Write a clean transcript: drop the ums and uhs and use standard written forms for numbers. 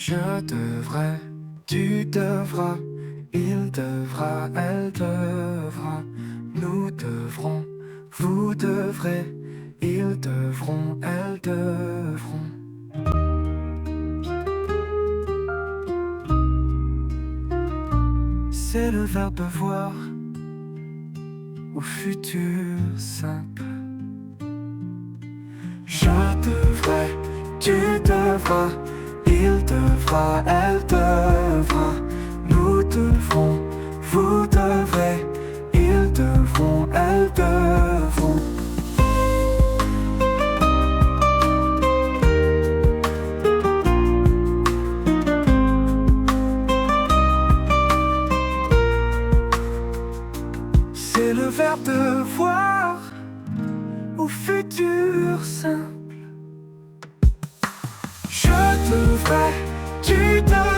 Je devrais, tu devras, il devra, elle devra, nous devrons, vous devrez, ils devront, elles devront. C'est le verbe voir au futur simple. Je devrais, tu devras, il devra, elle devra, nous devrons, vous devrez, ils devront, elles devront. C'est le verbe devoir au futur simple. Je devrais, tu devrais.